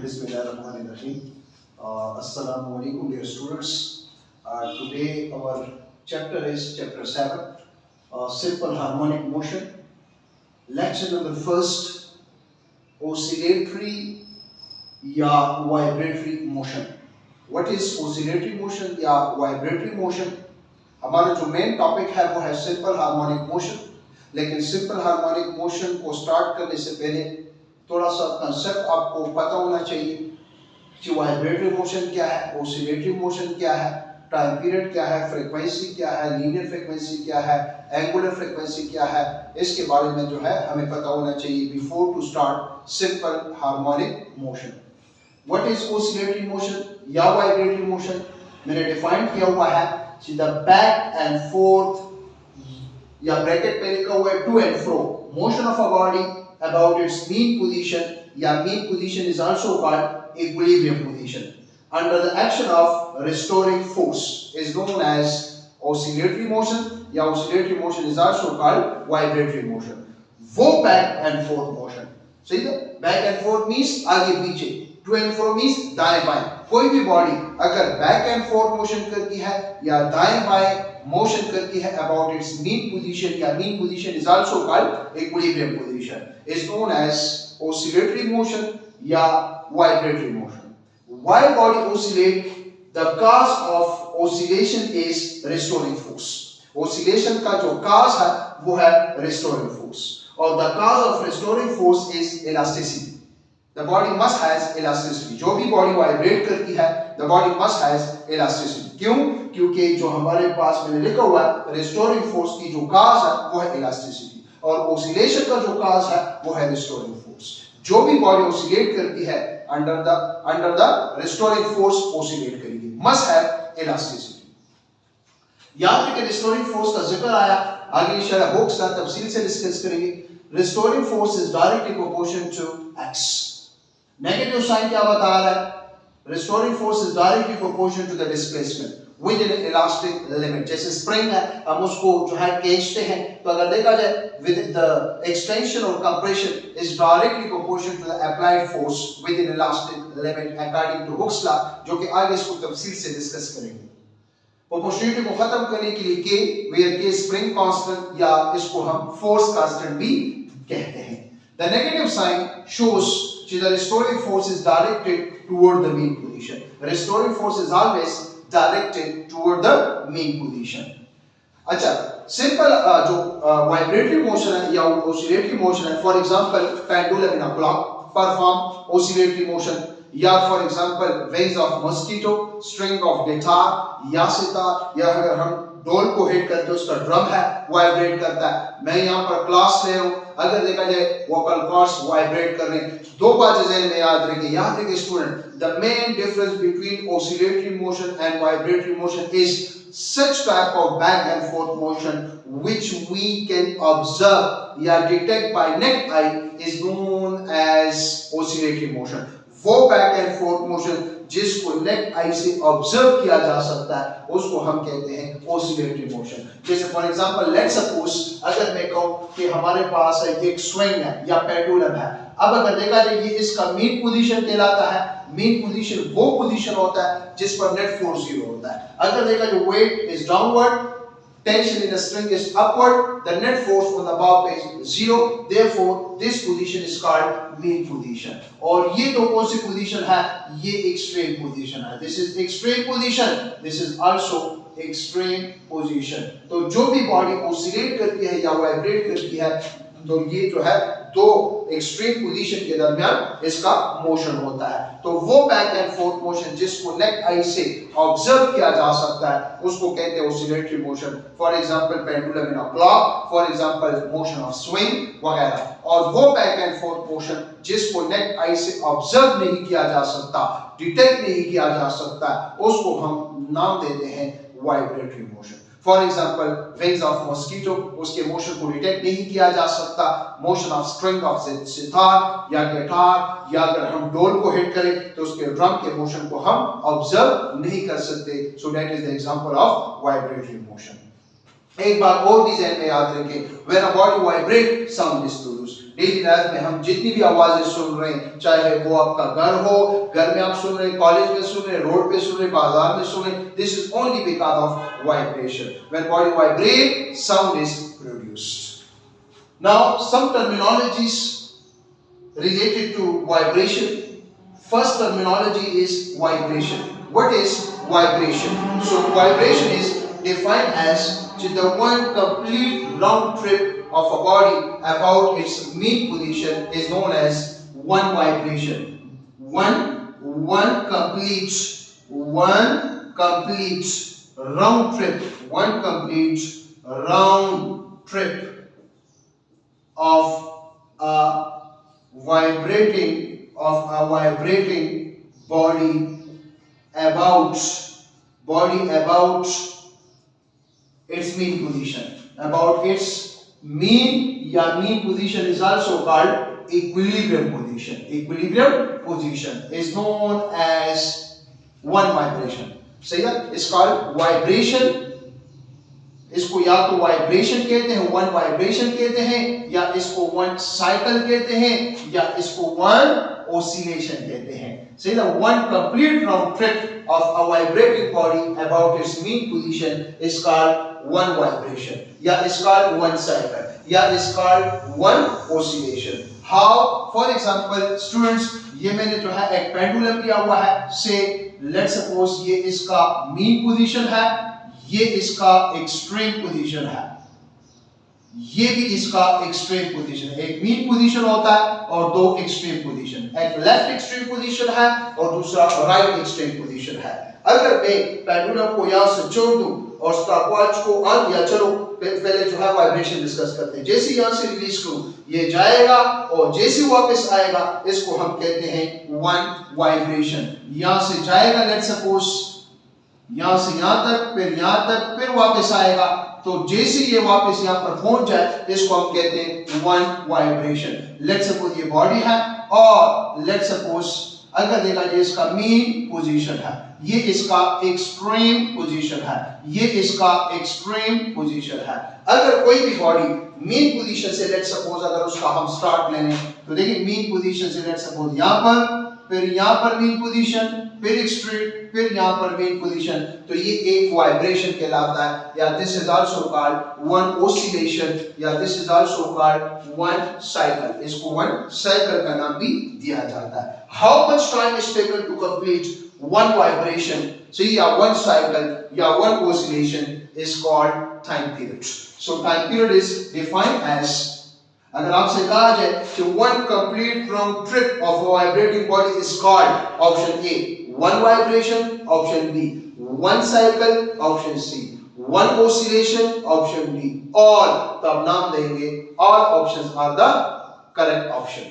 Bismillahirrahmanirrahim. Assalamu alaikum, dear students. Today our chapter is chapter 7, simple harmonic motion. Lecture number first, oscillatory या vibratory motion. What is oscillatory motion या vibratory motion? हमारा जो main topic है वो है simple harmonic motion. लेकिन simple harmonic motion को start करने से पहले थोड़ा सा कंसेप्ट आपको पता होना चाहिए कि वाइब्रेटरी मोशन क्या है, ओसिलेटरी मोशन क्या है, टाइम पीरियड क्या है, फ्रीक्वेंसी क्या है, लीनियर फ्रीक्वेंसी क्या है, एंगुलर फ्रीक्वेंसी क्या है. इसके बारे में जो है हमें पता होना चाहिए before to start simple harmonic motion. What is oscillatory motion या वाइब्रेटरी मोशन? मैंने डिफाइन किया हुआ है द बैक एंड फोर्थ या ब्रैकेट में लिखा हुआ है to and fro motion of a body about its mean position. Yeah, mean position is also called equilibrium position. Under the action of restoring force is known as oscillatory motion. Yeah, oscillatory motion is also called vibratory motion. वो back and forth motion. सही है? Back and forth means आगे पीछे. To and fro means दाएं बाएं. कोई भी body अगर back and forth motion करती है या दाएं बाएं motion करती है about its mean position या mean position is also called equilibrium position. Is known as oscillatory motion या vibratory motion. Why body oscillate? The cause of oscillation is restoring force. Oscillation का जो cause है वो है restoring force. और the cause of restoring force is elasticity. The body must has elasticity. जो भी body vibrate करती है, the body must has elasticity. क्यों? क्योंकि जो हमारे पास मैंने लिखा हुआ है restoring force की जो cause है वो है elasticity. और oscillation का जो cause है वो है restoring force. जो भी body oscillate करती है under the restoring force oscillate करेगी. Must have elasticity. यहाँ पे restoring force का जिक्र आया, आगे इंशाल्लाह बुक्स का तफसील से डिस्कस करेंगे. Restoring force is directly proportional to x. Negative sign क्या बता रहा है? Restoring force is directly proportional to the displacement within an elastic limit. जैसे स्प्रिंग है, हम उसको जो है खींचते हैं, तो अगर देखा जाए with the extension or compression is directly proportional to the applied force within elastic limit according to Hooke's law, जो कि आगे इसको तफसील से डिस्कस करेंगे. प्रोपोर्शनलिटी को खत्म करने के लिए K where K spring constant या इसको हम फोर्स कांस्टेंट भी कहते हैं. The negative sign shows that the restoring force is directed toward the mean position. The restoring force is always directed toward the mean position. अच्छा, simple जो vibratory motion है या oscillatory motion है, for example pendulum in a clock perform oscillatory motion, या for example wings of mosquito, string of guitar या सितार, या अगर हम डोल को हिट करते हैं उसका ड्रम है वाइब्रेट करता है. मैं यहाँ पर क्लास ले रहा हूँ, अगर देखा जाए वोकल कॉर्ड्स वाइब्रेट कर रहे हैं. दो बातें ज़हन में याद रखिए student. The main difference between oscillatory motion and vibratory motion is such type of back and forth motion which we can observe या detect by naked eye is known as oscillatory motion. वो back and fourth motion जिसको necked आई से observe किया जा सकता है उसको हम कहते हैं ओसिलेटरी मोशन. जैसे फॉर एग्जांपल लेट्स सपोज अगर मैं कहूं कि हमारे पास एक स्विंग है या पेंडुलम है. अब अगर देखा जाए ये इसका मीन पोजीशन कहलाता है. मीन पोजीशन वो पोजीशन होता है जिस पर नेट फोर्स 0 होता है. अगर देखा जाए weight is downward, tension in the string is upward, the net force on the bow is 0, therefore this position is called mean position. और ये तो कौन सी पोजीशन है? ये extreme position है. This is extreme position, this is also extreme position. तो जो भी बॉडी oscillate करती है या वाइब्रेट करती है तो ये जो है दो एक्सट्रीम पोजीशन के दरमियान इसका मोशन होता है. तो वो बैक एंड फोर्थ मोशन जिसको नेक्ड आई से ऑब्जर्व किया जा सकता है उसको कहते हैं oscillatory motion. For example pendulum in a clock, for example motion of swing वगैरह. और वो बैक एंड फोर्थ मोशन जिसको नेक्ड आई से ऑब्जर्व नहीं किया जा सकता, डिटेक्ट नहीं किया जा सकता, उसको हम नाम देते हैं vibratory motion. For example wings of mosquito, उसके मोशन को डिटेक्ट नहीं किया जा सकता. Motion of string of sitar या गिटार, या अगर हम डोल को हिट करें तो उसके ड्रम के मोशन को हम ऑब्जर्व नहीं कर सकते. So that is the example of vibratory motion. एक बार और भी ज़हन में याद रखें, when a body vibrate sound is produced। Daily life में हम जितनी भी आवाजें सुन रहे हैं, चाहे वो आपका घर हो, घर में आप सुन रहे हैं, कॉलेज में सुन रहे हैं, रोड पे सुन रहे हैं, बाजार में सुन रहे हैं, this is only because of vibration। When body vibrate, sound is produced। Now some terminologies related to vibration. First terminology is vibration। What is vibration? So vibration is defined as the one complete round trip of a body about its mean position is known as one vibration। One complete round trip, one complete round trip of a vibrating body about its mean position, about its mean position is also called equilibrium position। Equilibrium position is known as one vibration। सही है, it's called vibration। इसको या तो vibration कहते हैं, one vibration कहते हैं, या इसको वन साइकिल कहते हैं, या इसको वन ओसिलेशन कहते हैं। सही ना, one complete round trip of a vibrating body about it's mean position is called one vibration, या इज कॉल्ड वन साइकिल, या is called one oscillation. How, for example students, ये मैंने जो है एक पेंडुलम लिया हुआ है, से लेट्स सपोज ये इसका मीन पोजीशन है, ये इसका एक्सट्रीम पोजीशन है, ये भी इसका एक्सट्रीम पोजीशन है। एक मीन पोजीशन होता है और दो एक्सट्रीम पोजीशन, एक लेफ्ट एक्सट्रीम पोजीशन है और दूसरा राइट एक्सट्रीम पोजीशन है। अगर मैं पेंडुलम को यहां से छोड़ दूं और स्टॉपवॉच को ऑन किया, चलो पहले जो है वाइब्रेशन डिस्कस करते हैं। जैसे यहां से रिलीज करूं, ये जाएगा और जैसे वापस आएगा, इसको हम कहते हैं वन वाइब्रेशन। यहां से जाएगा, लेट्स सपोज यहां से यहां तक, फिर यहां तक, फिर वापस आएगा, तो जैसे ये वापस यहां पर पहुंच जाए, इसको हम कहते हैं वन वाइब्रेशन। लेट्स सपोज ये बॉडी है और लेट्स सपोज अगर देखा जाए इसका मीन पोजीशन है, ये इसका एक्सट्रीम पोजीशन है, ये इसका एक्सट्रीम पोजीशन है। अगर कोई भी बॉडी मीन पोजीशन से लेट्स सपोज अगर उसका हम स्टार्ट लेने, तो देखिए मीन पोजीशन से लेट्स सपोज यहां पर, फिर यहां पर मीन पोजीशन, फिर एक्सट्रीम, फिर यहां पर मीन पोजीशन, तो ये एक वाइब्रेशन कहलाता है, या this is also called one oscillation, या this is also called one cycle. इसको वन साइकिल का नाम भी दिया जाता है। How much time is taken to complete one vibration, so yeah, one cycle, yeah, one oscillation is called time period। So time period is defined as, अगर आपसे कहा जाए कि one complete round trip of a vibrating body is called option A one vibration, option B one cycle, option C one oscillation, option D all, तब नाम देंगे all options are the correct option।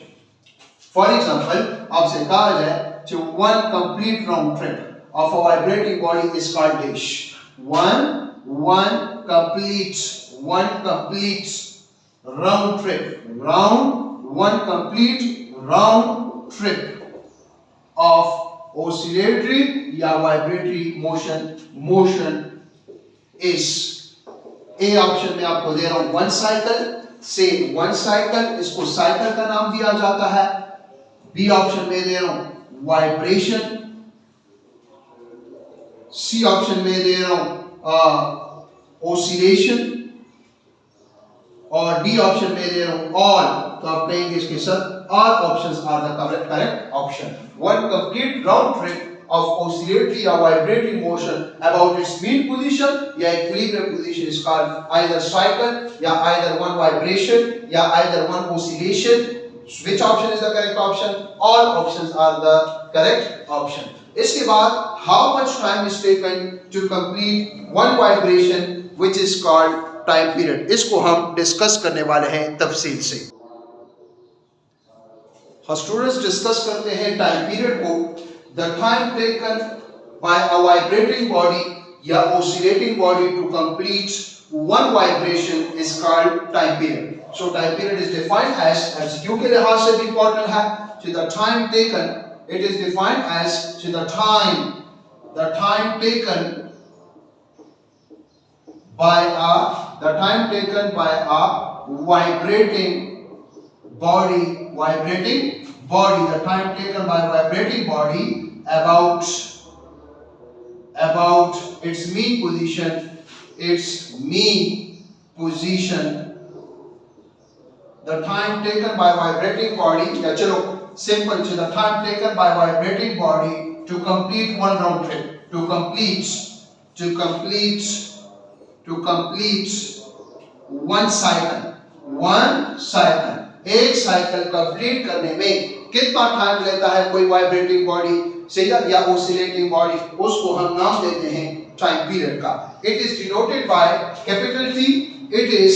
For example, आपसे कहा जाए to one complete round trip of a vibrating body is called dash। one complete round trip, one complete round trip of oscillatory या vibratory motion is, A option में आपको दे रहा हूं one cycle, से one cycle, इसको cycle का नाम दिया जाता है। बी ऑप्शन में दे रहा हूं वाइब्रेशन, सी ऑप्शन में दे रहा हूं ओसिलेशन, और डी ऑप्शन में दे रहा हूं ऑल। तो आप कहेंगे इसके साथ all options are the correct option. One complete round trip of oscillatory or vibrating motion about its mean position या equilibrium position is called either cycle या either one vibration या either one oscillation। Which option is the correct option? All options are the correct option। इसके बाद how much time is taken to complete one vibration which is called time period, इसको हम discuss करने वाले हैं तफसील से। स्टूडेंट्स डिस्कस करते हैं टाइम पीरियड को। The time taken by a vibrating body या oscillating body to complete one vibration is called time period। So time period is defined as MCQ के लिहाज से भी important है, so the time taken, it is defined as so the time taken by a the time taken by a vibrating body, the time taken by vibrating body about its mean position, the time taken by vibrating body, या चलो simple, the time taken by vibrating body to complete one round trip, to complete one cycle, एक cycle complete करने में कितना time लेता है कोई vibrating body से या ओसिलेटिंग बॉडी, उसको हम नाम देते हैं टाइम पीरियड का. It is denoted by capital T, it is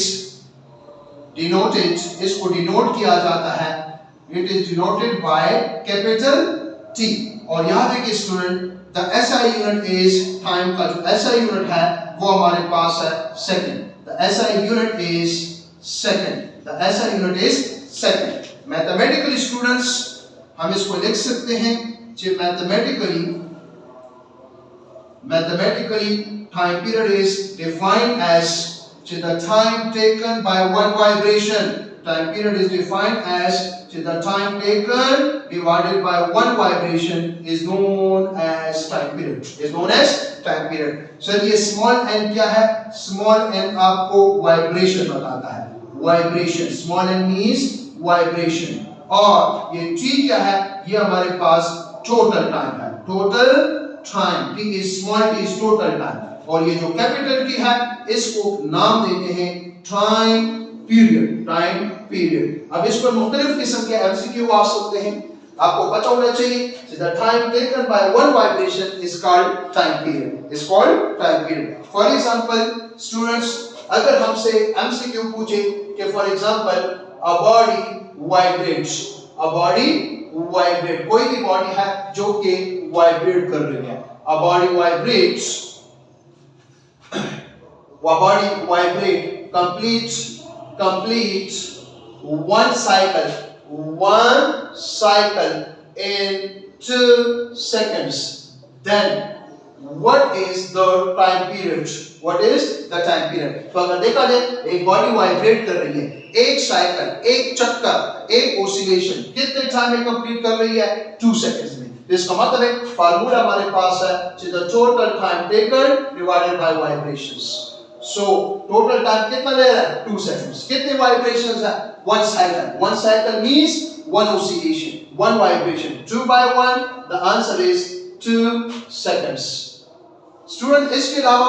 denoted, इसको डिनोट किया जाता है, it is denoted by capital T. और याद रखिए student, the SI unit is time का जो एसआई यूनिट है वो हमारे पास है second. The SI unit is second, the SI unit is second. Mathematically students हम इसको लिख सकते हैं कि mathematically time period is defined as the time taken by one vibration. Time period is defined as the time taken divided by one vibration is known as time period. Sir, ये small n क्या है? Small n आपको vibration बताता है. Vibration. Small n means vibration. और ये t क्या है? ये हमारे पास total time है. Total time. T is small t is total time. और ये जो कैपिटल की है इसको नाम देते हैं टाइम पीरियड. अब इस पर मुख्तलिफ किस्म के एमसीक्यू आ सकते हैं, आपको पता होना चाहिए. The time taken by one vibration is called time period. For example students, अगर हमसे एमसीक्यू पूछे कि for example a body vibrates, कोई भी बॉडी है जो कि वाइब्रेट कर रही है. A body vibrates, completes one cycle in 2 seconds. Then what is the time period? तो अगर देखा जाए एक बॉडी वाइब्रेट कर रही है, एक साइकिल, एक चक्कर, एक ओसिलेशन कितने टाइम में कंप्लीट कर रही है? 2 सेकंड्स में. इसका मतलब है फार्मूला हमारे पास है the total time taken divided by vibrations. So total time कितना ले रहा है? 2 seconds. कितने vibrations है? One cycle means one oscillation, one vibration. 2 by 1, the answer is 2 seconds. Student, इसके अलावा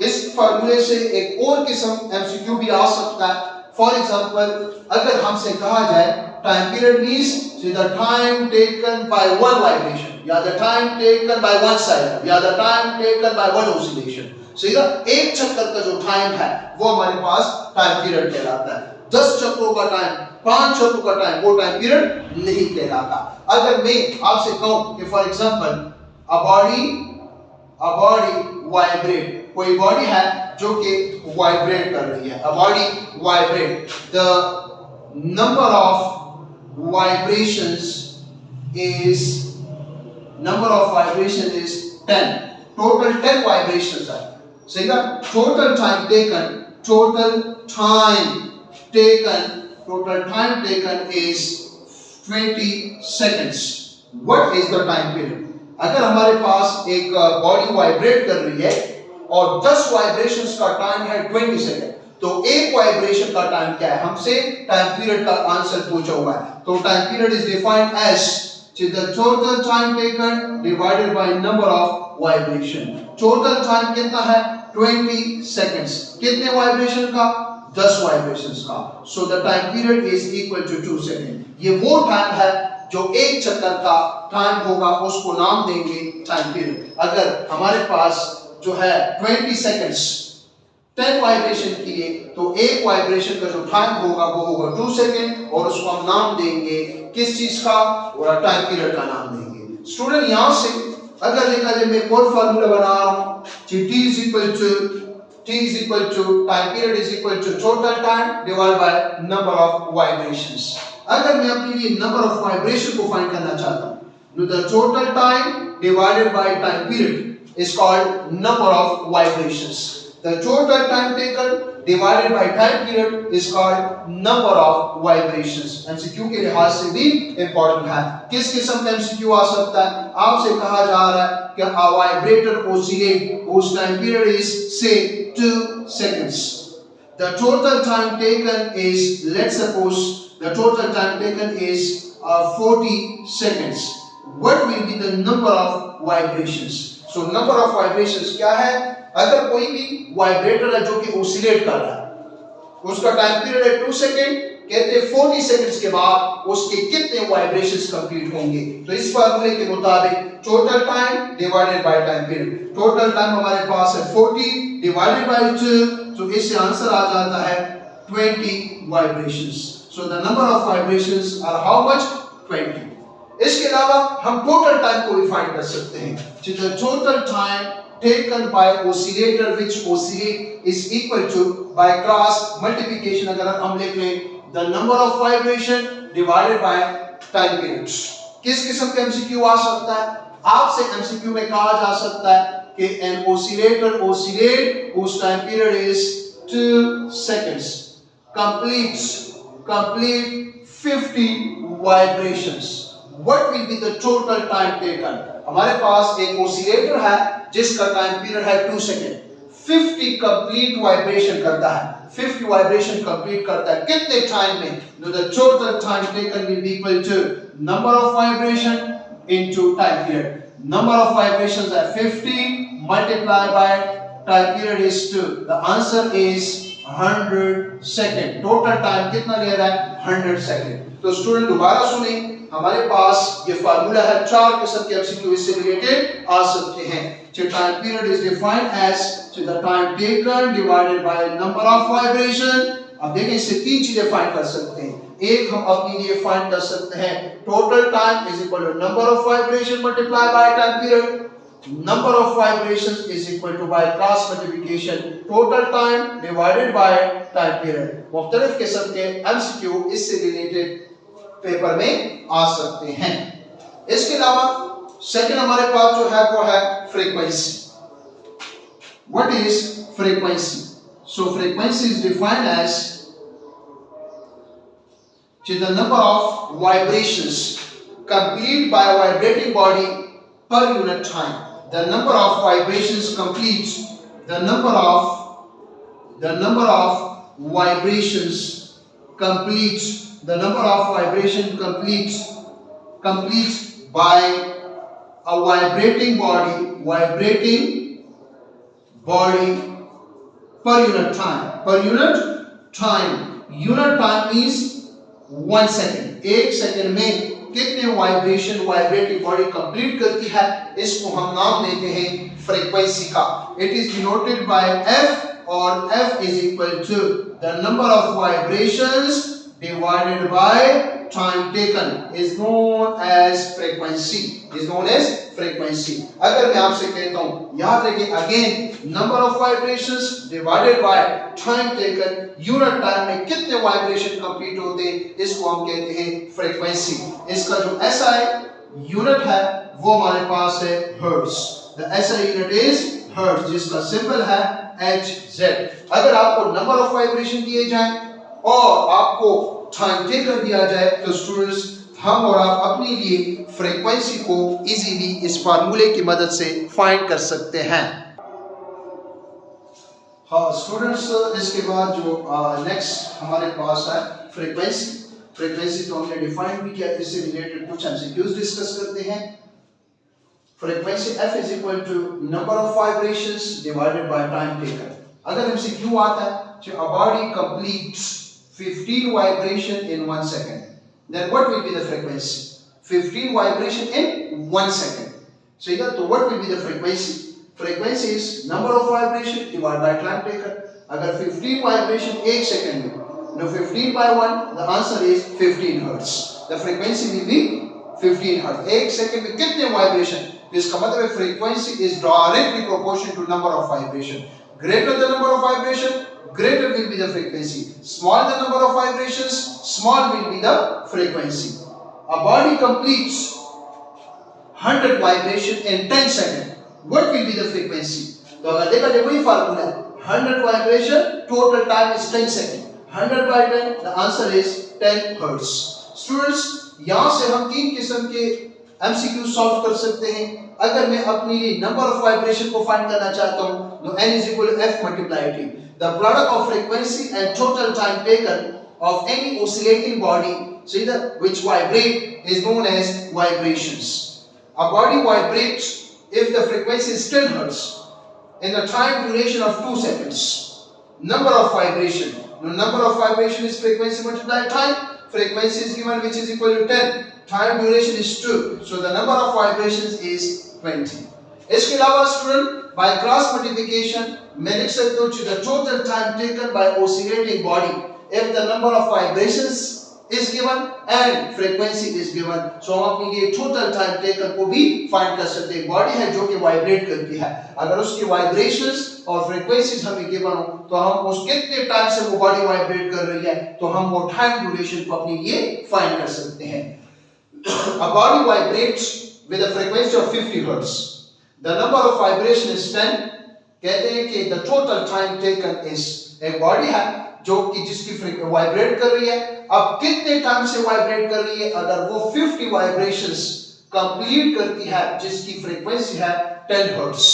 इस फार्मूले से एक और किस्म एमसीक्यू भी आ सकता है. फॉर एग्जांपल, अगर हमसे कहा जाए time period means the time taken by one vibration, या the time taken by one cycle, या the time taken by one oscillation. सीधा एक चक्कर का जो टाइम है वो हमारे पास टाइम पीरियड कहलाता है. 10 चक्करों का टाइम, 5 चक्करों का टाइम वो टाइम पीरियड नहीं कहलाता. अगर मैं आपसे कहूं कि for example a body vibrate, कोई बॉडी है जो कि वाइब्रेट कर रही है, a body vibrate, the number of vibrations is 10. Total 10 vibrations are. So total time taken is 20 seconds. What is the time period? अगर हमारे पास एक बॉडी वाइब्रेट कर रही है और 10 वाइब्रेशंस का टाइम है 20 सेकंड, तो एक वाइब्रेशन का टाइम क्या है? हमसे टाइम पीरियड का आंसर पूछा हुआ है. तो time period is defined as the total time taken divided by number of vibration. Total time कितना है? 20 seconds. कितने वाइब्रेशन का? 10 वाइब्रेशंस का. So the time period is equal to 2 seconds. ये वो टाइम है जो एक चक्कर का टाइम होगा, उसको नाम देंगे टाइम पीरियड. अगर हमारे पास जो है 20 seconds 10 वाइब्रेशन किए, तो एक वाइब्रेशन का जो टाइम होगा वो होगा 2 सेकेंड, और उसको हम नाम देंगे किस चीज का? और टाइम पीरियड का नाम देंगे. स्टूडेंट, यहां से अगर देखा जाए मैं कोड फार्मूला बना रहा हूं कि t is equal to time period is equal to total time divided by number of vibrations. अगर मैं अपने लिए नंबर ऑफ वाइब्रेशन को फाइंड करना चाहता हूं, तो the total time divided by time period is called number of vibrations. The total time taken divided by time period is called number of vibrations. MCQ के लिहाज से भी important है. किस किस्म का MCQ आ सकता है? आपसे कहा जा रहा है कि a vibrator oscillate whose time period is say 2 seconds. The total time taken is, let's suppose the total time taken is 40 seconds. What will be the number of vibrations? So number of vibrations क्या है? अगर कोई भी vibrator है जो कि oscillate कर रहा है, उसका टाइम पीरियड है 2 सेकंड, कहते हैं 40 सेकंड्स के बाद उसके कितने वाइब्रेशंस कंप्लीट होंगे. तो इस फार्मूले के मुताबिक total time divided by time period, total time हमारे पास है 40 डिवाइडेड बाय 2, तो इससे आंसर आ जाता है 20 vibrations. So the number of vibrations are how much? 20. इसके अलावा हम टोटल टाइम को भी फाइंड कर सकते हैं. The total time taken by oscillator which oscillate is equal to by cross multiplication. अगर हम लिख लें the number of vibration divided by time period. किस किस्म का MCQ आ सकता है? आपसे MCQ में कहा जा सकता है कि an oscillator oscillate whose time period is 2 seconds complete 50 vibrations. What will be the total time taken? हमारे पास एक ओसिलेटर है जिसका टाइम पीरियड है 2 सेकंड, 50 कंप्लीट वाइब्रेशन करता है, 50 वाइब्रेशन कंप्लीट करता है कितने टाइम में? The total time taken will be equal to number of vibration into time period. Number of vibrations are 50 multiplied by time period is 2. The answer is 100 second. Total time कितना ले रहा है? 100 second. तो student दोबारा सुने, हमारे पास ये formula है, 4 किस्म के MCQ इससे रिलेटेड आ सकते हैं. Time period is defined as the time taken divided by number of vibration. अब देखें इससे 3 चीजें फाइंड कर सकते हैं. एक हम अपने लिए फाइंड कर सकते हैं total time is equal to number of vibration multiply by time period. Number of vibrations is equal to by cross multiplication total time divided by time period. मुख्तलिफ किस्म के MCQ इससे रिलेटेड पेपर में आ सकते हैं. इसके अलावा सेकंड हमारे पास जो है वो है frequency. What is frequency? So frequency is defined as the number of vibrations complete by a vibrating body per unit time. The number of vibrations complete, the number of vibrations complete, the number of vibration complete by a vibrating body per unit time. Unit time means 1 second. 1 second में कितने vibrating body complete करती है, इसको हम नाम देते हैं frequency का. It is denoted by F, और F is equal to the number of vibrations divided by time taken is known as frequency. अगर मैं आपसे कहता हूं, याद रखिए again, number of vibrations divided by time taken, unit time में कितने वाइब्रेशन कंप्लीट होते हैं, इसको हम कहते हैं फ्रीक्वेंसी. इसका जो SI यूनिट है वो हमारे पास है hertz. The SI unit is hertz, जिसका सिंबल है Hz. अगर आपको नंबर ऑफ वाइब्रेशन दिए जाए और आपको टाइम टेकन दिया जाए, तो स्टूडेंट्स हम और आप अपने लिए फ्रीक्वेंसी को इजीली इस फार्मूले की मदद से फाइंड कर सकते हैं. हाँ स्टूडेंट्स, इसके बाद जो नेक्स्ट हमारे पास है फ्रीक्वेंसी तो हमने डिफाइन भी किया, इससे रिलेटेड कुछ MCQs डिस्कस करते हैं. Frequency F is equal to number of vibrations divided by time taken. अगर MCQ आता है a body completes 15 vibration in 1 second, then what will be the frequency? 15 vibration in 1 second. So yeah, so what will be the frequency? Frequency is number of vibration divided by time taken. अगर 15 vibration 1 second में, now 15 by 1, the answer is 15 hertz. The frequency will be 15 hertz. 1 second में कितने vibration? इसका मतलब है frequency is directly proportional to number of vibration. Greater the number of vibration, greater will be the frequency. Small the number of vibrations, small will be the frequency. A body completes 100 vibration in 10 seconds. What will be the frequency? तो अगर देखा जाए वही formula है, 100 vibration, total time is 10 seconds. 100 by 10, the answer is 10 hertz. Students, यहाँ से हम 3 किस्म के MCQ सॉल्व कर सकते हैं. अगर मैं अपनी नंबर ऑफ वाइब्रेशन को फाइंड करना चाहता हूँ, तो n is equal to f multiplied t. The product of frequency and total time taken of any oscillating body, see that which vibrate, is known as vibrations. A body vibrates if the frequency is 10 hertz in a time duration of 2 seconds. Number of vibration. The number of vibration is frequency multiplied time. Frequency is given which is equal to 10. Time duration is 2. So the number of vibrations is 20. इसके अलावा student by cross multiplication मैं लिख सकता हूँ the total time taken by oscillating body if the number of vibrations is given and frequency is given. So हम अपनी ये total time taken को भी find कर सकते हैं. बॉडी है जो कि वाइब्रेट करती है, अगर उसकी वाइब्रेशंस और फ्रीक्वेंसीज हमें गिवन हो तो हम उस कितने टाइम से वो बॉडी वाइब्रेट कर रही है तो हम वो टाइम ड्यूरेशन को अपनी ये फाइंड कर सकते हैं. A body vibrates with a frequency of 50 hertz. The number of vibration is 10. कहते हैं कि the total time taken is, एक बॉडी है जो कि जिसकी वाइब्रेट कर रही है, अब कितने टाइम से वाइब्रेट कर रही है, अगर वो 50 वाइब्रेशंस कंप्लीट करती है जिसकी फ्रीक्वेंसी है 10 hertz.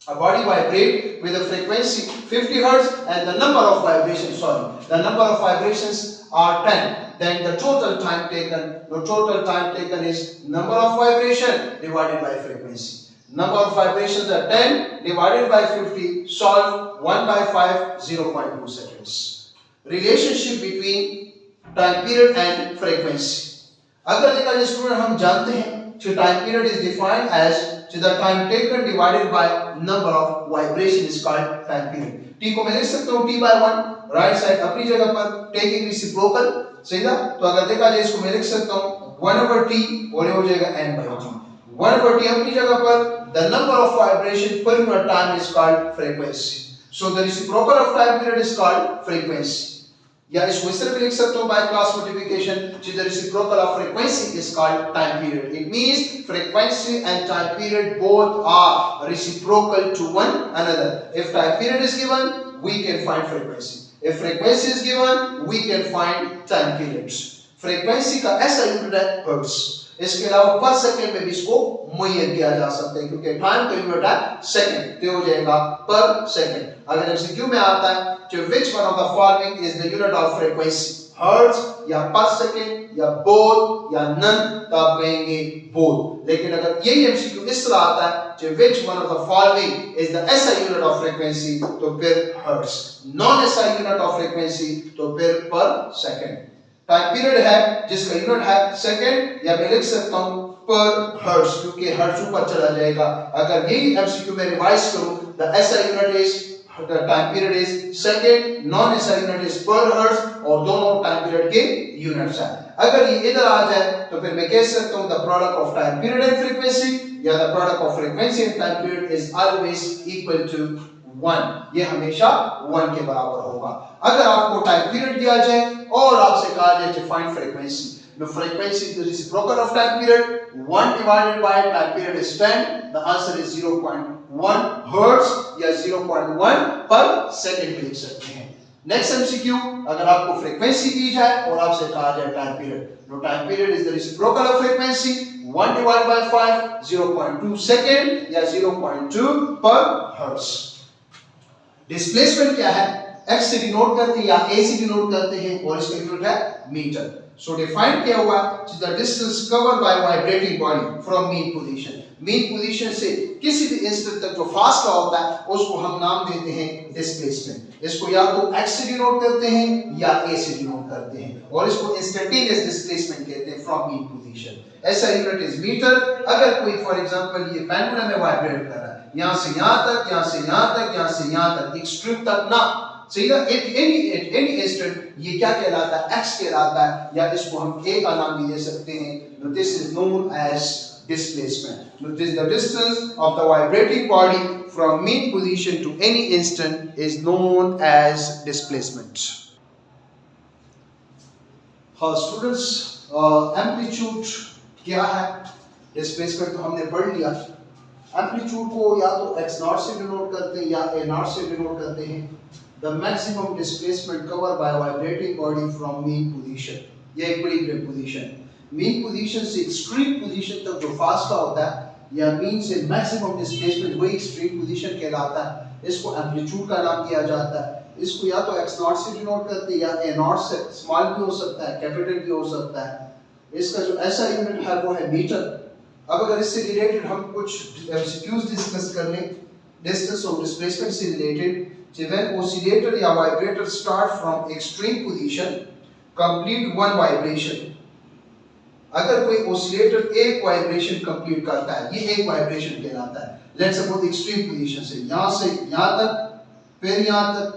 A body vibrate with a frequency 50 hertz and the number of vibrations are 10. Then the total time taken is number of vibration divided by frequency. Number of vibrations are 10 divided by 50, solve 1 by 5, 0.2 seconds. Relationship between time period and frequency. अगर देखा जाए student हम जानते हैं कि time period is defined as the time taken divided by number of vibration is called time period. T को मैं लिख सकता हूँ T by 1, राइट साइड अपनी जगह पर taking reciprocal, सही ना? तो अगर देखा जाए इसको मैं लिख सकता हूँ 1 over T और ये हो जाएगा n by T. 1 over T अपनी जगह पर the number of vibration per unit time is called frequency. So the reciprocal of time period is called frequency. या इसको इस तरह भी लिख सकता हूँ by cross multiplication, the reciprocal of frequency is called time period. It means frequency and time period both are reciprocal to one another. If time period is given, we can find frequency. If frequency is given, we can find time periods. Frequency का ऐसा unit है hertz. इसके अलावा पर second में भी इसको मुहैया किया जा सकता है क्योंकि टाइम का यूनिट है सेकंड, तो हो जाएगा पर सेकंड. अगर एमसीक्यू में आता है तो which one of the following is the unit of frequency, hertz या पर सेकंड या both या none, तो आप कहेंगे both. लेकिन अगर यही एमसीक्यू इस तरह आता है तो which one of the following is the SI unit of frequency, तो फिर hertz. non SI unit of frequency तो फिर पर सेकंड. टाइम पीरियड है जिसका यूनिट है सेकंड, या मैं लिख सकता हूं पर हर्ट्ज क्योंकि हर्ट्ज ऊपर चला जाएगा. अगर यही एमसीक्यू में रिवाइज करूं, the SI unit is the time period is second, non SI unit is per hertz और दोनों टाइम पीरियड के यूनिट्स हैं. अगर ये इधर आ जाए तो फिर मैं कह सकता हूं the product of time period and frequency या the product of frequency and time period is always equal to 1. ये हमेशा 1 के बराबर होगा. अगर आपको टाइम पीरियड दिया जाए और आपसे कहा जाए to find frequency, the frequency is the reciprocal of time period, 1 divided by time period is 10, the answer is 0.1 hertz या 0.1 पर सेकंड लिख सकते हैं. नेक्स्ट एमसीक्यू, अगर आपको फ्रीक्वेंसी दी जाए और आपसे कहा जाए टाइम पीरियड, तो time period is the reciprocal of frequency, 1 divided by 5, 0.2 second या 0.2 पर हर्ट्ज. डिस्प्लेसमेंट क्या है? x से डिनोट करते हैं या a से डिनोट करते हैं और इसका यूनिट है मीटर. सो डिफाइन किया हुआ है the distance covered by vibrating body from mean position. Mean position से किसी भी इंस्टेंट तक जो फासला होता है उसको हम नाम देते हैं डिस्प्लेसमेंट. इसको या तो x से डिनोट करते हैं या a से डिनोट करते हैं और इसको इंस्टेंटेनियस डिस्प्लेसमेंट कहते हैं फ्रॉम मीन पोजीशन. ऐसा यूनिट इज मीटर. अगर कोई फॉर एग्जांपल ये पेंडुलम में वाइब्रेट कर रहा है यहां से यहां तक, यहां से यहां तक, यहां से यहां तक, एक स्ट्रिप तक ना, सही ना, एनी इंस्टेंट, ये क्या कहलाता है? x कहलाता है, या इसको हम a का नाम भी दे सकते हैं. This is known as displacement. This is the distance of the vibrating body from mean position to any instant is known as displacement. हाँ स्टूडेंट्स, एम्पलीट्यूड क्या है? डिस्प्लेसमेंट तो हमने पढ़ लिया. एम्पलीट्यूड को या तो x नॉट से डिनोट करते हैं या a नॉट से डिनोट करते हैं। The maximum displacement cover bye vibrating body from mean position, ये इक्विलिब्रियम पोजीशन, मीन पोजीशन से एक्सट्रीम पोजीशन तक जो फासला होता है या मीन से मैक्सिमम डिस्प्लेसमेंट वही एक्सट्रीम पोजीशन कहलाता है। इसको एम्पलीट्यूड का नाम दिया जाता है। इसको या तो x नॉट से डिनोट करते हैं या a नॉट से, स्मॉल भी हो सकता है कैपिटल भी हो सकता है। इसका जो ऐसा यूनिट है वो है मीटर। अब अगर इससे रिलेटेड हम कुछ एमसीक्यूज डिस्कस कर लें डिस्टेंस और डिस्प्लेसमेंट से रिलेटेड, व्हेन ऑसिलेटर या vibrator start from extreme position complete one vibration, अगर कोई ऑसिलेटर एक वाइब्रेशन कंप्लीट करता है, ये एक वाइब्रेशन कहलाता है। लेट्स सपोज एक्सट्रीम पोजीशन से यहां तक, फिर यहां तक,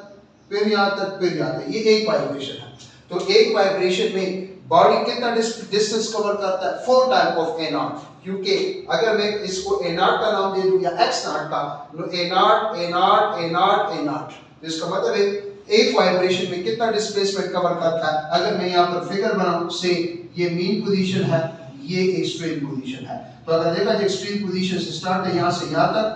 फिर यहां तक, फिर यहां तक, ये एक वाइब्रेशन है। तो एक वाइब्रेशन में बॉडी कितना डिस्टेंस कवर करता है? 4 टाइम ऑफ a नॉट, क्योंकि अगर मैं इसको a नॉट का नाम दे दूं या x नॉट का, तो a not a not a not a not, तो इसका मतलब है एक वाइब्रेशन में कितना डिस्प्लेसमेंट कवर करता है। अगर मैं यहाँ पर फिगर बनाऊं से ये मीन पोजीशन है, ये एक्सट्रीम पोजीशन है, तो अगर देखा जाए एक्सट्रीम पोजीशन से स्टार्ट है यहाँ से यहाँ तक,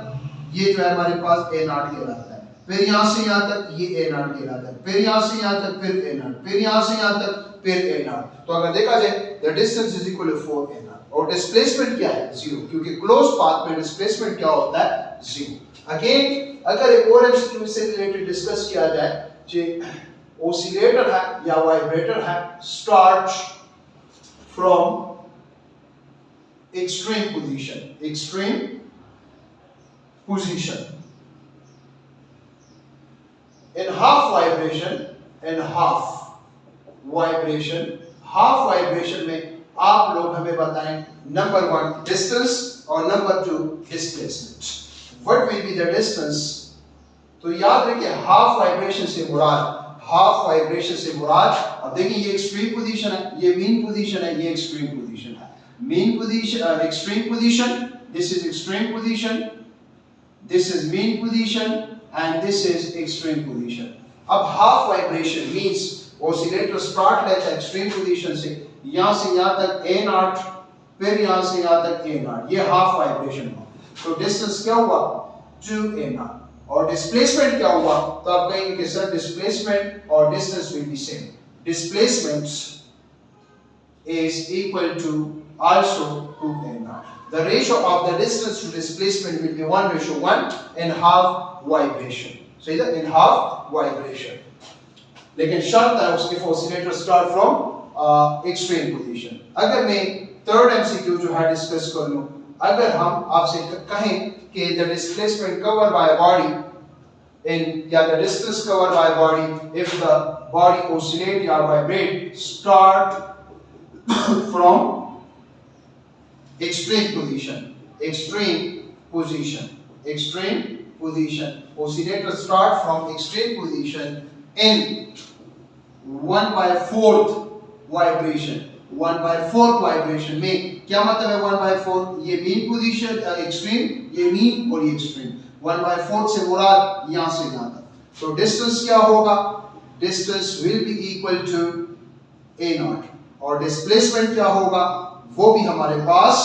ये जो है हमारे पास a नॉट कहलाता है। फिर यहाँ से यहाँ तक ये a नॉट कहलाता है, फिर यहाँ से यहाँ तक फिर a नॉट, फिर यहाँ से यहाँ तक फिर a नॉट। तो अगर देखा जाए the distance is equal to 4 a naught और डिस्प्लेसमेंट क्या है? 0, क्योंकि क्लोज पाथ में डिस्प्लेसमेंट क्या होता है? 0। अगेन अगर एक और एमसीक्यू से रिलेटेड डिस्कस किया जाए, जे ऑसिलेटर है या वाइब्रेटर है, start from extreme position in half vibration में आप लोग हमें बताएं नंबर 1 डिस्टेंस और number 2 displacement. What will be the distance? तो याद रखिए हाफ वाइब्रेशन से मुराद, अब देखिए ये एक्सट्रीम पोजीशन है, ये मीन पोजीशन है, ये एक्सट्रीम पोजीशन है। Mean position, extreme position, this is extreme position, this is mean position and this is extreme position. अब half vibration means oscillator start लेता है extreme position से यहाँ तक a नॉट, फिर यहाँ से यहाँ तक a नॉट, ये half vibration हुआ। तो distance क्या हुआ? 2a not. और displacement क्या हुआ? तो आप कहेंगे कि सर displacement और distance will be same. Displacement is equal to also 2a naught. The ratio of the distance to displacement will be 1:1 in half vibration. So either in half vibration. लेकिन शर्त है उसके oscillator start from extreme position. अगर मैं third MCQ जो है discuss कर लूं, अगर हम आपसे कहें कि the displacement cover by body in या the distance cover by body if the body oscillate या vibrate start from extreme position. Oscillator start from extreme position in 1/4 vibration. 1/4 vibration में क्या मतलब है 1/4? ये मीन पोजीशन एक्सट्रीम, ये mean और ये एक्सट्रीम। 1/4 से मुराद यहाँ से यहाँ तक। तो डिस्टेंस क्या होगा? Distance will be equal to a naught और डिस्प्लेसमेंट क्या होगा? वो भी हमारे पास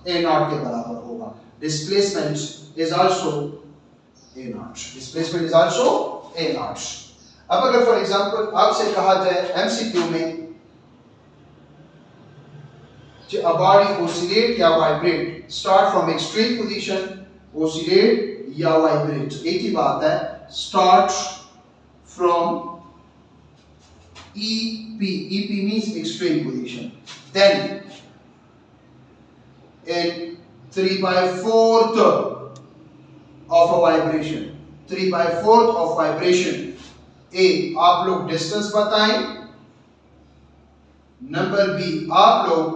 a नॉट के बराबर होगा। Displacement is also a not. Displacement is also a not. अब अगर फॉर एग्जांपल आपसे कहा जाए एमसीक्यू में कि a body oscillate या vibrate start from extreme position, oscillate या vibrate, एक ही बात है, start from EP means extreme position, then in 3/4 of a vibration, 3/4 of vibration, A आप लोग डिस्टेंस बताएं, नंबर B आप लोग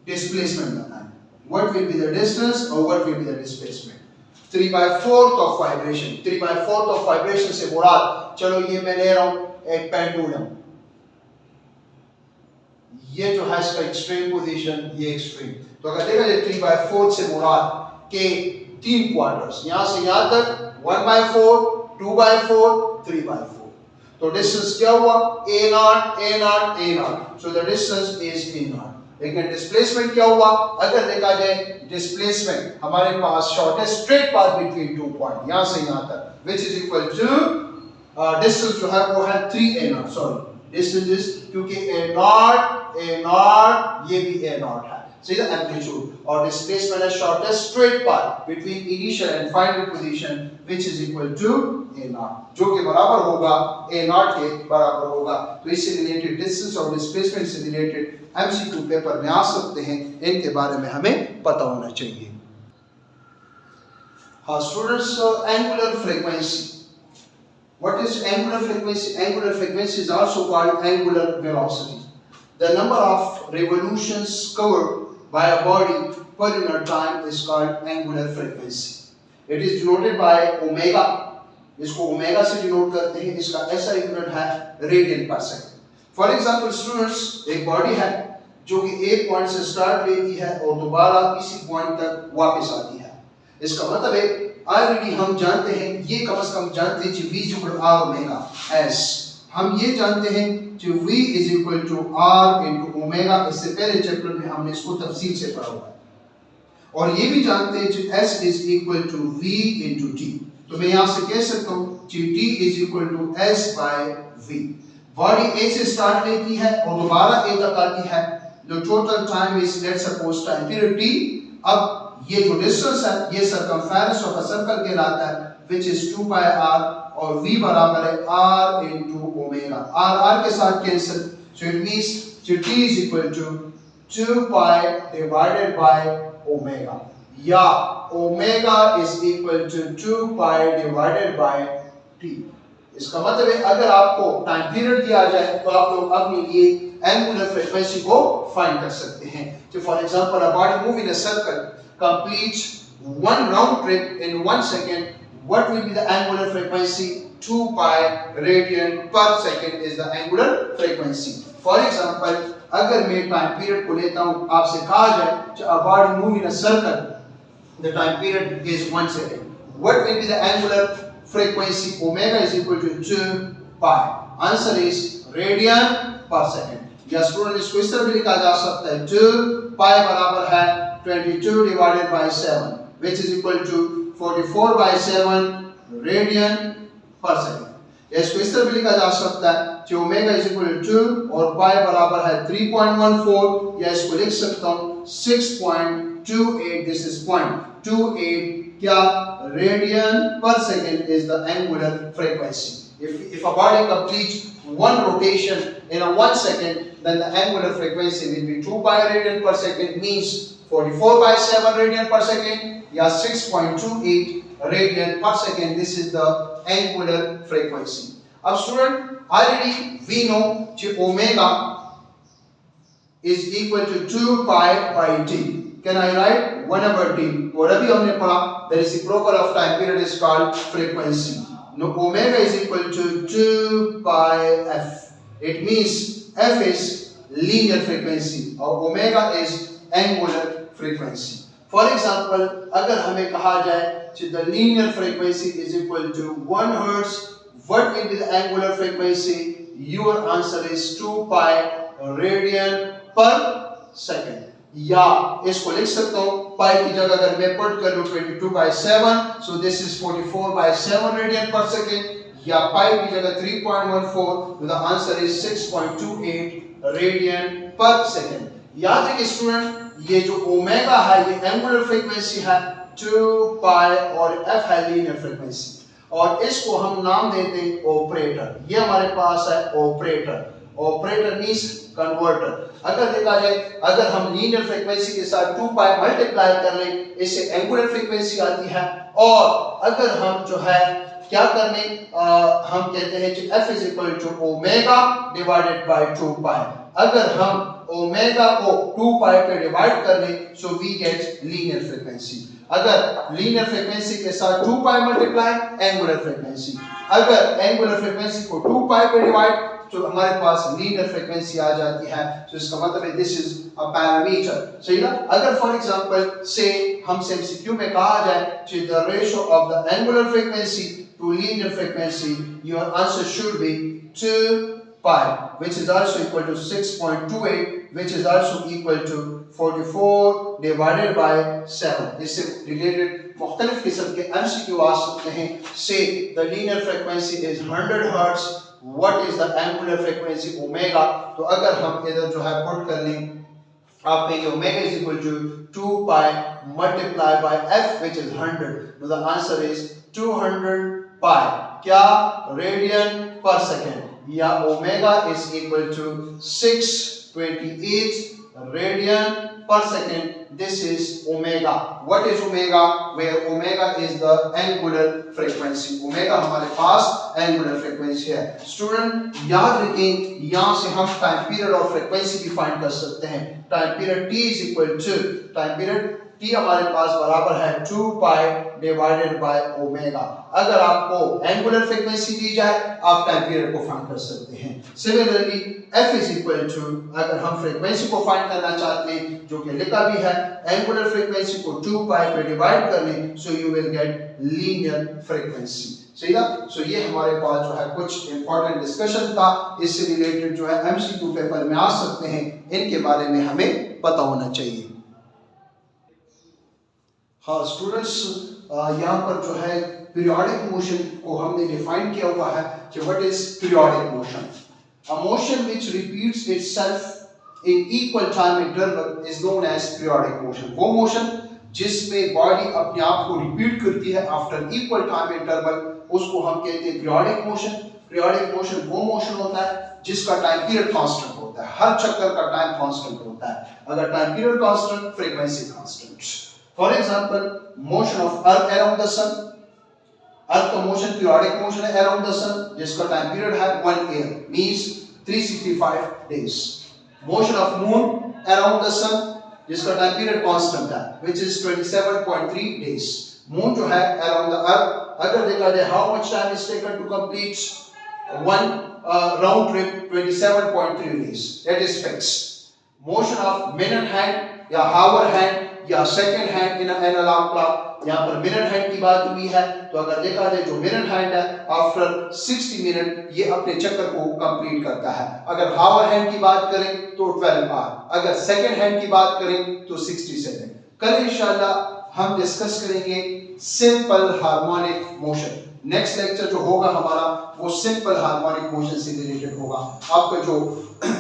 displacement बताएं। What will be the distance or what will be the displacement? 3/4 of vibration, 3/4 of vibration से मुराद, चलो ये मैं ले रहा हूं एक पेंडुलम, ये जो है इसका एक्सट्रीम पोजीशन, ये एक्सट्रीम। तो अगर देखा जाए 3/4 से मुराद के 3 क्वार्टर्स, यहां से यहां तक 1/4, 2/4, 3/4। तो डिस्टेंस क्या हुआ? A0, A0, A0। So the distance is A0. लेकिन डिस्प्लेसमेंट क्या हुआ? अगर देखा जाए डिस्प्लेसमेंट हमारे पास shortest straight path between 2 point यहां से यहां तक which is equal to distance जो है वो है 3a0 सॉरी डिस्टेंस इज क्योंकि a0 ये भी a0 है see the amplitude और displacement is shortest straight path between initial and final position which is equal to a0 जो कि बराबर होगा a0 के बराबर होगा। तो इससे रिलेटेड डिस्टेंस और डिस्प्लेसमेंट से रिलेटेड एमसीक्यू पेपर में आ सकते हैं, इनके बारे में हमें पता होना चाहिए। हाँ students, angular frequency, what is angular frequency? Angular frequency is also called angular velocity, the number of revolutions covered by a body per unit time is called angular frequency. It is denoted by omega. इसको omega से denote करते हैं, इसका ऐसा unit है radian पर second. For example students, एक body है जो कि एक पॉइंट से स्टार्ट लेती है और दोबारा इसी पॉइंट तक वापस आती है। इसका मतलब है ऑलरेडी हम जानते हैं, ये कम से कम जानते हैं कि v equal r omega s, हम ये जानते हैं कि v is equal to r into omega. इससे पहले चैप्टर में हमने इसको तफसील से पढ़ा हुआ है और ये भी जानते हैं कि s is equal to v into t। तो मैं यहां से कह सकता हूं कि t is equal to s by v। Body a से स्टार्ट लेती है और दोबारा a तक आती है। जो total time is let's suppose time period t। अब ये जो डिस्टेंस है ये सरकमफेरेंस ऑफ अ सर्कल कहलाता है व्हिच इज 2 पाई r और v बराबर है r इनटू ओमेगा। r के साथ cancel, so it means t is equal to 2 pi divided by omega, या omega is equal to 2 pi divided by t। इसका मतलब है अगर आपको टाइम पीरियड दिया जाए तो आप लोग अपने लिए एंगुलर फ्रीक्वेंसी को फाइंड कर सकते हैं। तो for example a body move in a circle completes one round trip in 1 second, what will be the angular frequency? 2 pi radian per second is the angular frequency. For example, अगर मैं time period को लेता हूं, आपसे कहा जाए कि a body move in a circle, the time period is 1 second. What will be the angular frequency? Omega is equal to 2 pi. Answer is radian per second. या स्टूडेंट इसको इस तरह भी लिखा जा सकता है 2 pi बराबर है 22 divided by 7 which is equal to 44 by 7 radian per second। इसको इस तरह भी लिखा जा सकता है कि ओमेगा इज इक्वल टू 2 और पाई बराबर है 3.14, या इसको लिख सकता हूं 6.28, दिस इज 0.28 क्या रेडियन पर second is the angular frequency. if a body completes one rotation in a 1 second, then the angular frequency will be 2 pi radian per second, means 44 by 7 radian per second या 6.28 radian per second. This is the angular frequency. अब student already we know कि omega is equal to 2 pi by t. Can I write 1 over t? और अभी हमने पढ़ा the reciprocal of time period is called frequency. Now omega is equal to 2 pi f. It means f is linear frequency और omega is angular frequency. For example, अगर हमें कहा जाए कि the linear frequency is equal to 1 hertz, what will be the angular frequency? Your answer is 2 pi radian per second। या इसको लिख सकता हूँ पाई की जगह अगर मैं पुट कर लूँ 22 by 7, so this is 44 by 7 radian per second, या पाई की जगह 3.14, so the answer is 6.28 radian per second। याद रखिए स्टूडेंट, ये जो ओमेगा है ये एंगुलर फ्रीक्वेंसी है 2 पाई और f है लीनियर फ्रीक्वेंसी, और इसको हम नाम देते हैं ऑपरेटर। ये हमारे पास है ऑपरेटर, ऑपरेटर मींस कन्वर्टर। अगर देखा जाए अगर हम लीनियर फ्रीक्वेंसी के साथ 2 पाई मल्टीप्लाई कर लें इससे एंगुलर फ्रीक्वेंसी आती है, और अगर हम जो है क्या कर लें हम कहते हैं कि f is equal to omega divided by 2 pi. अगर हम ओमेगा को 2 पाई पे डिवाइड कर लें so we get linear frequency. अगर लीनियर फ्रीक्वेंसी के साथ 2 पाई मल्टीप्लाई एंगुलर फ्रीक्वेंसी, अगर एंगुलर फ्रीक्वेंसी को 2 पाई पे डिवाइड तो हमारे पास लीनियर फ्रीक्वेंसी आ जाती है। तो इसका मतलब है दिस इज अ पैरामीटर, सही ना। अगर फॉर एग्जांपल से हमसे एमसीक्यू में कहा जाए कि the ratio of the angular frequency to linear frequency, your answer should be 2 pi which is also equal to 6.28 which is also equal to 44 divided by 7. इससे related मुख्तलिफ किस्म के MCQ आ सकते हैं. Say the linear frequency is 100 Hz. What is the angular frequency omega? तो अगर हम इधर जो है पुट कर लें, आप कहेंगे omega is equal to 2 pi multiplied by f, which is 100. So the answer is 200 pi. क्या? Radian per second. या omega is equal to 628 radian per second. This is omega. What is omega? Where omega is the angular frequency. Omega हमारे पास angular frequency है. Student याद रखें, यहाँ से हम time period और frequency भी find कर सकते हैं. Time period t is equal to, time period t हमारे पास बराबर है 2 pi divided by omega. अगर आपको एंगुलर फ्रीक्वेंसी दी जाए, आप टाइम पीरियड को फाइंड कर सकते हैं. Similarly f is equal to, अगर हम फ्रीक्वेंसी को फाइंड करना चाहते हैं, जो कि लिखा भी है, एंगुलर फ्रीक्वेंसी को 2 pi पे डिवाइड कर लें, so you will get linear frequency. सही ना? सो ये हमारे पास जो है कुछ इंपॉर्टेंट डिस्कशन था. इससे रिलेटेड जो है MCQ पेपर में आ सकते हैं, इनके बारे में हमें पता होना चाहिए. हाँ स्टूडेंट्स, यहाँ पर जो है पीरियोडिक मोशन को हमने डिफाइन किया हुआ है कि what is periodic motion. A motion which repeats itself in equal time interval is known as periodic motion. वो मोशन जिसमें बॉडी अपने आप को रिपीट करती है आफ्टर इक्वल टाइम इंटरवल, उसको हम कहते हैं पीरियोडिक मोशन. पीरियोडिक मोशन वो मोशन होता है जिसका टाइम पीरियड कांस्टेंट होता है. हर चक्कर का टाइम कांस्टेंट होता है. अगर time period constant, frequency constant. For example, motion of Earth around the Sun. Earth का motion periodic motion है around the Sun, जिसका time period है 1 year, means 365 days. Motion of Moon around the Sun, जिसका time period constant है, which is 27.3 days. Moon जो है around the Earth, अगर देखा जाए how much time is taken to complete one round trip, 27.3 days. That is fixed. Motion of minute hand या hour hand या second hand in analog clock, यहाँ पर minute hand की बात हुई है, तो अगर देखा जाए जो मिनट हैंड है आफ्टर 60 मिनट ये अपने चक्कर को कंप्लीट करता है. अगर हावर हैंड की बात करें तो 12 आवर, अगर सेकंड हैंड की बात करें तो 60 सेकंड. कल इंशाल्लाह हम डिस्कस करेंगे simple harmonic motion. Next lecture जो होगा हमारा वो सिंपल हार्मोनिक मोशन से रिलेटेड होगा. आपका जो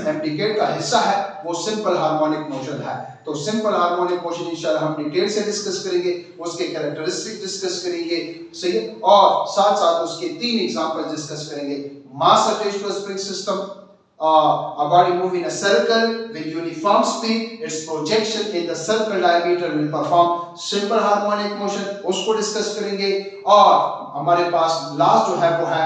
एमटीकेट का हिस्सा है वो सिंपल हार्मोनिक मोशन है. तो सिंपल हार्मोनिक मोशन इंशाल्लाह हम डिटेल से डिस्कस करेंगे, उसके कैरेक्टरिस्टिक डिस्कस करेंगे, सही है, और साथ साथ उसके 3 एग्जांपल डिस्कस करेंगे. Mass attached to a spring system, a body moving in a circle with uniform speed, its projection in the circle diameter will perform simple harmonic motion, उसको डिस्कस करेंगे. और हमारे पास लास्ट जो है वो है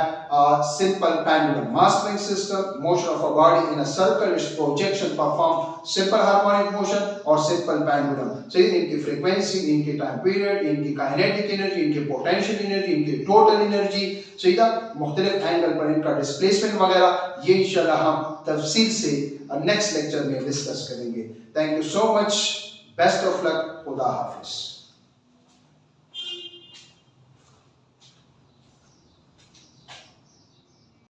simple pendulum. Mass spring system, motion of a body in a circle, its projection perform simple harmonic motion और simple pendulum. So इनकी frequency, इनकी time period, इनकी kinetic energy, इनकी potential energy, इनकी total energy, सीधा मुख्तलिफ एंगल पर इनका डिस्प्लेसमेंट वगैरह, ये इंशाल्लाह हम तफसील से नेक्स्ट लेक्चर में डिस्कस करेंगे. Thank you so much. Best of luck. खुदा हाफिज.